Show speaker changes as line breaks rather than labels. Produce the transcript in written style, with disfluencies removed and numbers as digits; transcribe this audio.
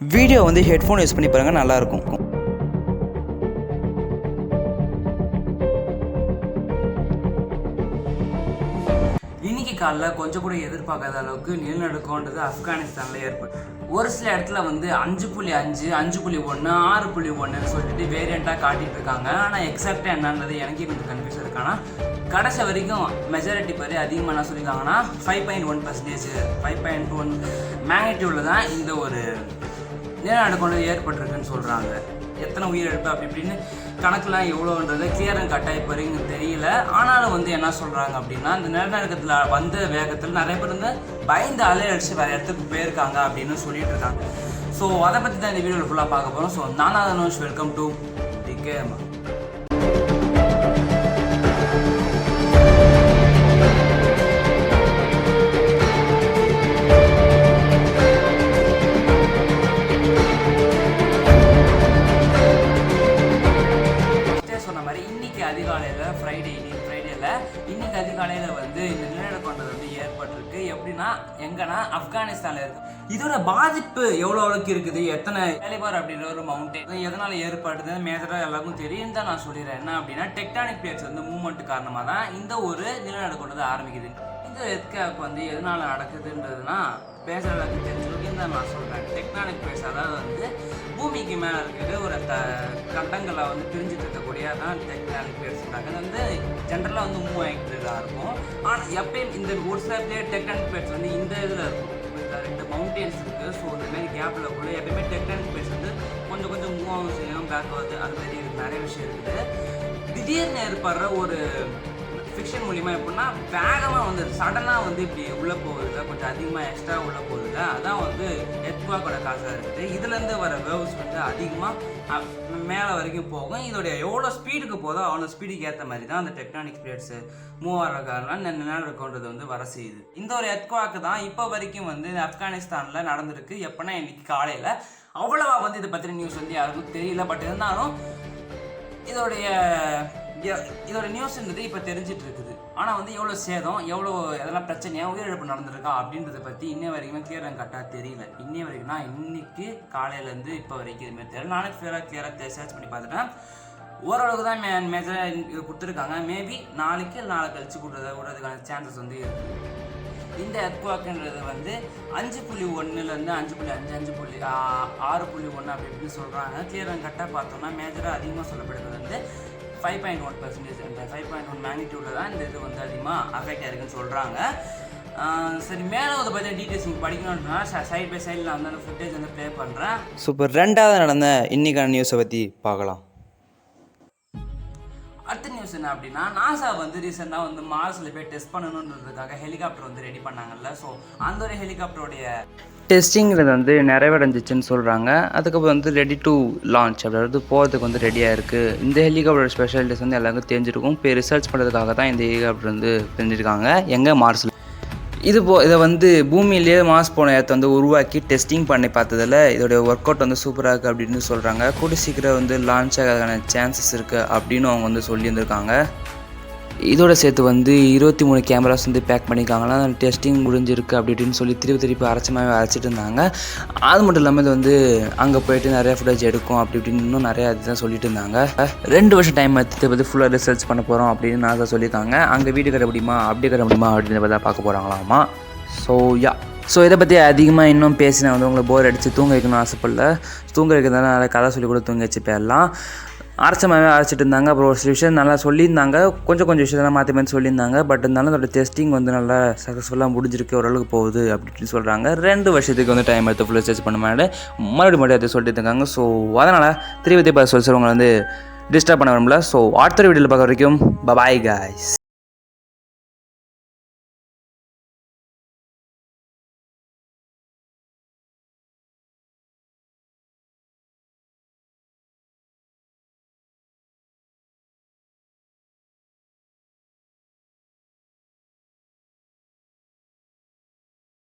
Video வந்து headphone use பண்ணி பாருங்கள், நல்லாயிருக்கும். இன்னைக்கு காலைல கொஞ்சம் கூட எதிர்பார்க்காத அளவுக்கு நிலநடுக்கம்ன்றது ஆப்கானிஸ்தானில் ஏற்பட்டு ஒரு சில இடத்துல வந்து 5.5, 5.1, 6.1 சொல்லிட்டு வேரியண்ட்டாக காட்டிட்டு இருக்காங்க. ஆனால் எக்ஸாக்டாக என்னன்றது எனக்கே கொஞ்சம் கன்ஃபியூஸ் இருக்கு. ஆனால் கடைசி வரைக்கும் மெஜாரிட்டி பேர் அதிகமாக என்ன சொல்லியிருக்காங்கன்னா 5.1%, 5.1 மேக்னிடியூடில் தான் இந்த ஒரு நிலநடுக்கம் ஏற்பட்டிருக்குன்னு சொல்கிறாங்க. எத்தனை உயிரிழப்பு அப்படி இப்படின்னு கணக்கெலாம் எவ்வளோன்றது கிளியர் அண்ட் கட்டாக இப்போ வரைக்கும் தெரியல. ஆனாலும் வந்து என்ன சொல்கிறாங்க அப்படின்னா, இந்த நிலநடுக்கத்தில் வந்த வேகத்தில் நிறைய பேர் வந்து பயந்து அலையடிச்சு வேறு இடத்துக்கு போயிருக்காங்க அப்படின்னு சொல்லிட்டு இருக்காங்க. ஸோ அதை பற்றி தான் இந்த வீடியோவில் ஃபுல்லாக பார்க்க போகிறோம். ஸோ நானாதனோஷ், வெல்கம் டு DKMR. இன்னைக்கு அதிகாலையில் வந்து இந்த நிலநடுக்கம் வந்து ஏற்பட்டிருக்கு. எப்படின்னா எங்கன்னா ஆப்கானிஸ்தானில் இருக்கு. இதோட பாதிப்பு எவ்வளோ அளவுக்கு இருக்குது, எத்தனை கேலிபர் அப்படின்ற ஒரு மவுண்டன் எதனால ஏற்படுது மேஜராக எல்லாருக்கும் தெரியும் தான் நான் சொல்லிடுறேன். என்ன அப்படின்னா, டெக்டானிக் பிளேட்ஸ் வந்து மூவ்மெண்ட் காரணமாக தான் இந்த ஒரு நிலநடுக்கம் வந்து ஆரம்பிக்குது. இந்த எர்த்குவேக் வந்து எதனால நடக்குதுன்றதுனா பேசுகிற எல்லாத்துக்கும் தெரிஞ்சுருக்கு தான் நான் சொல்கிறேன். டெக்டானிக் பிளேட்ஸ் அதாவது வந்து பூமிக்கு மேலே இருக்கிறது ஒரு கண்டங்களை வந்து பிரிஞ்சுட்டு இருக்கக்கூடிய தான் டெக்டானிக் பிளேட்ஸ்ன்றாங்க. அது வந்து ஜென்ரலாக வந்து மூவ் ஆகிட்டு தான் இருக்கும். ஆனால் எப்பயும் இந்த ஒரு சில பிளேட் டெக்டானிக் பிளேட்ஸ் வந்து இந்த இதில் இருக்கும், ரெண்டு மவுண்டெயின்ஸ் இருக்குது. ஸோ இந்த மாதிரி கேப்பில் கூட எப்பயுமே டெக்டானிக் பிளேட்ஸ் வந்து கொஞ்சம் கொஞ்சம் மூவ் ஆகும் செய்யும், பேக் ஆகுது, அது மாதிரி நிறைய விஷயம் இருக்குது. திடீர்னு ஏற்படுற ஒரு ஃபிக்ஷன் மூலிமா எப்படின்னா வேகமாக வந்து சடனாக வந்து இப்படி உள்ளே போகுதுல, கொஞ்சம் அதிகமாக எக்ஸ்ட்ரா உள்ளே போகுதுல, அதான் வந்து எர்த்குவேக்கோட காசாக இருக்குது. இதுலேருந்து வர வேவ்ஸ் வந்து அதிகமாக மேலே வரைக்கும் போகும். இதோடைய எவ்வளோ ஸ்பீடுக்கு போதோ அவ்வளோ ஸ்பீடுக்கு ஏற்ற மாதிரி தான் அந்த டெக்டானிக் பிளேட்ஸு மூவ் ஆகிற காரணம் நிலநடுக்கம்ன்றது வந்து வர செய்யுது. இந்த ஒரு எர்த்குவேக் தான் இப்போ வரைக்கும் வந்து ஆப்கானிஸ்தானில் நடந்திருக்கு. எப்படின்னா இன்னைக்கு காலையில் அவ்வளோவா வந்து இதை பற்றின நியூஸ் வந்து யாருக்கும் தெரியல. பட் இருந்தாலும் இதோட நியூஸ்ன்றது இப்போ தெரிஞ்சிட்டு இருக்குது. ஆனால் வந்து எவ்வளோ சேதம், எவ்வளோ எதெல்லாம் பிரச்சனையாக உயிரிழப்பு நடந்திருக்கா அப்படின்றத பற்றி இன்ன வரைக்குமே கிளியர் அண்ட் கட்டாக தெரியல. இன்னை வரைக்கும்னா இன்னைக்கு காலையிலேருந்து இப்போ வரைக்கும் இதுமாதிரி தெரியல. நாளைக்கு கிளியராக சர்ச் பண்ணி பார்த்துட்டேன். ஓரளவுக்கு தான் மேஜராக கொடுத்துருக்காங்க. மேபி நாளைக்கு நாளை கழிச்சு விடுறதுக்கான சான்சஸ் வந்து இருக்குது. இந்த எர்த்குவேக்ன்றது வந்து 5.1லேருந்து 5.5, 6.1 அப்படி இப்படின்னு சொல்கிறாங்க. கிளியர் அண்ட் கட்டாக பார்த்தோம்னா மேஜராக அதிகமாக சொல்லப்படுறது வந்து 5.1%, அந்த 5.1 மேக்னிடியூடில் தான் இந்த இது வந்து அதிகமாக அஃபெக்ட் ஆகிருக்குன்னு சொல்கிறாங்க. சரி, மேலே அதை பற்றி டீட்டெயில்ஸ் நீங்கள் படிக்கணும்னா சைட் பை சைடில் வந்து அந்த ஃபுட்டேஜ் வந்து ப்ளே பண்ணுறேன்.
சூப்பர். ரெண்டாவது நடந்த இன்றைக்கான நியூஸை பற்றி பார்க்கலாம்.
அடுத்த நியூஸ் என்ன அப்படின்னா, நாசா வந்து ரீசெண்டாக வந்து மார்ஸில் போய் டெஸ்ட் பண்ணணுன்றதுக்காக ஹெலிகாப்டர் வந்து ரெடி பண்ணாங்கல்ல. ஸோ அந்த ஒரு ஹெலிகாப்டருடைய
டெஸ்டிங்கிறது வந்து நிறைவடைஞ்சிச்சுன்னு சொல்கிறாங்க. அதுக்கப்புறம் வந்து ரெடி டு லான்ச் அதாவது போகிறதுக்கு வந்து ரெடியாக இருக்குது. இந்த ஹெலிகாப்டர் ஸ்பெஷாலிட்டிஸ் வந்து எல்லாருக்கும் தெரிஞ்சிருக்கும். இப்போ ரிசர்ச் பண்ணுறதுக்காக தான் இந்த ஹெலிகாப்டர் வந்து செஞ்சுருக்காங்க எங்கே மார்ஸில். இதை வந்து பூமியிலேயே மார்ஸ் போன இடத்த வந்து உருவாக்கி டெஸ்டிங் பண்ணி பார்த்ததில் இதோடைய ஒர்க் அவுட் வந்து சூப்பராக இருக்குது அப்படின்னு சொல்கிறாங்க. கூடி சீக்கிரம் வந்து லான்ச் ஆகிறதுக்கான சான்சஸ் இருக்குது அப்படின்னு அவங்க வந்து சொல்லியிருந்திருக்காங்க. இதோட சேர்த்து வந்து 23 கேமராஸ் வந்து பேக் பண்ணியிருக்காங்களா, டெஸ்டிங் முடிஞ்சிருக்கு அப்படி இப்படின்னு சொல்லி திருப்பி அரைச்சிட்டு இருந்தாங்க. அது மட்டும் இல்லாமல் இது வந்து அங்கே போயிட்டு நிறையா ஃபுட்டேஜ் எடுக்கும் அப்படி இப்படின்னு இன்னும் நிறையா இதுதான் சொல்லிட்டு இருந்தாங்க. 2 வருஷம் டைம் எடுத்து பற்றி ஃபுல்லாக ரிசர்ச் பண்ண போகிறோம் அப்படின்னு நாசா சொல்லியிருக்காங்க. அங்கே வீடு கட்ட முடியுமா அப்படி கட்ட முடியுமா அப்படின்னு பார்த்தா பார்க்க போகிறாங்களாமா. ஸோ இதை பற்றி அதிகமாக இன்னும் பேசினா வந்து உங்களை போர் அடித்து தூங்க வைக்கணும்னு ஆசைப்படல. தூங்க வைக்கிறதுனால நிறைய கதை சொல்லி கூட தூங்க வச்சு போயிடலாம். அரைச்சிட்டு இருந்தாங்க. அப்புறம் ஒரு சில விஷயம் நல்லா சொல்லியிருந்தாங்க, கொஞ்சம் விஷயத்தெல்லாம் மாற்றி சொல்லியிருந்தாங்க. பட் இருந்தாலும் அதோட டெஸ்டிங் வந்து நல்லா சக்ஸஸ்ஃபுல்லாக முடிஞ்சிருக்கு, ஓரளவுக்கு போகுது அப்படின்னு சொல்கிறாங்க. 2 வருஷத்துக்கு வந்து டைம் எடுத்து ஃபுல்லாக சர்ச் பண்ண மாதிரி மறுபடியும் அதை சொல்லிட்டு இருக்காங்க. ஸோ அதனால் திருப்பி சொல்லுவங்களை வந்து டிஸ்டர்ப் பண்ண வரும்ல. ஸோ அடுத்த வீடியோவில் பார்க்க வரைக்கும் பாய் காய்ஸ்.